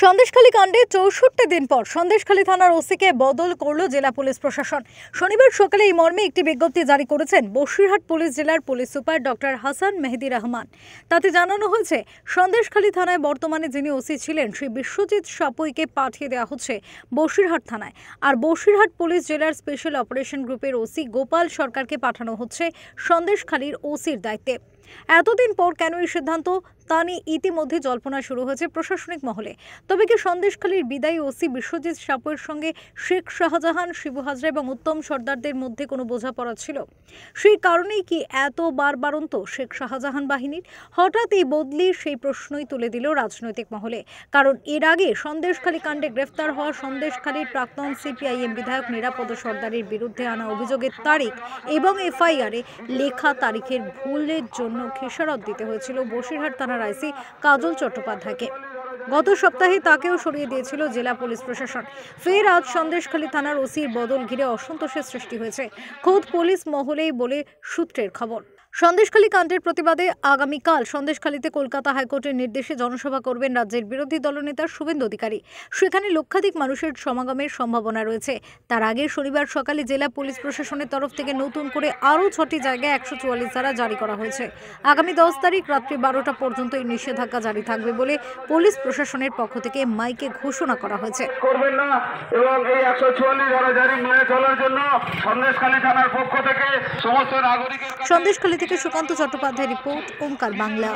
সন্দেশখালী কাণ্ডে ৬৪ দিন পর সন্দেশখালী থানার ওসিকে বদল করল জেলা পুলিশ প্রশাসন। শনিবার সকালে এই মর্মে একটি বিজ্ঞপ্তি জারি করেছেন বসিরহাট পুলিশ জেলার পুলিশ সুপার ডক্টর হাসান মেহেদি রহমান। তাতে জানানো হয়েছে, সন্দেশখালী থানায় বর্তমানে যিনি ওসি ছিলেন শ্রী বিশ্বজিৎ সাপুইকে পাঠিয়ে দেওয়া হচ্ছে বসিরহাট থানায়, আর বসিরহাট পুলিশ জেলার স্পেশাল অপারেশন গ্রুপের ওসি গোপাল সরকারকে পাঠানো হচ্ছে সন্দেশখালীর ওসির দায়িত্বে। এতদিন পর কেন এই সিদ্ধান্ত তা নিয়ে ইতিমধ্যে জল্পনা শুরু হয়েছে প্রশাসনিক মহলে। তবে কি সন্দেশখালীর বিদায়ী ওসি বিশ্বজিৎ সাপুয়ের সঙ্গে শেখ শাহজাহান, শিবু হাজরা এবং উত্তম সর্দারদের মধ্যে কোনো বোঝাপড়া ছিল? সেই কারণেই কি এত বারবারন্ত শেখ শাহজাহান বাহিনীর? হঠাৎ এই বদলি, সেই প্রশ্নই তুলে দিল রাজনৈতিক মহলে। কারণ এর আগে সন্দেশখালী কাণ্ডে গ্রেফতার হওয়া সন্দেশখালীর প্রাক্তন সিপিআইএম বিধায়ক নিরাপদ সর্দারের বিরুদ্ধে আনা অভিযোগের তারিখ এবং এফআইআরে লেখা তারিখের ভুলের জন্য খেসারত দিতে হয়েছিল বসিরহাট থানার আইসি কাজল চট্টোপাধ্যায়কে। গত সপ্তাহে তাকেও সরিয়ে দিয়েছিল জেলা পুলিশ প্রশাসন। ফের আজ সন্দেশখালী থানার ওসির বদল ঘিরে অসন্তোষের সৃষ্টি হয়েছে খোদ পুলিশ মহলেই বলে সূত্রের খবর। সন্দেশখালী কাণ্ডের প্রতিবাদে আগামীকাল সন্দেশখালীতে কলকাতা হাইকোর্টের নির্দেশে জনসভা করবেন রাজ্যের বিরোধী দলনেতা শুভেন্দু অধিকারী। সেখানে লক্ষাধিক মানুষের সমাগমের সম্ভাবনা রয়েছে। তার আগে শনিবার সকালে জেলা পুলিশ প্রশাসনের তরফ থেকে নতুন করে আরও 6টি জায়গায় 144 ধারা জারি করা হয়েছে। আগামী 10 তারিখ রাত্রি 12টা পর্যন্ত এই নিষেধাজ্ঞা জারি থাকবে বলে পুলিশ প্রশাসনের পক্ষ থেকে মাইকে ঘোষণা করা হয়েছে। এবং এই 144 ধারা জারি মেনে চলার জন্য সন্দেশখালী থানার পক্ষ থেকে সমস্ত নাগরিকের সন্দেশখালী থেকে সুকান্ত চট্টোপাধ্যায় রিপোর্ট, ওঙ্কার বাংলা।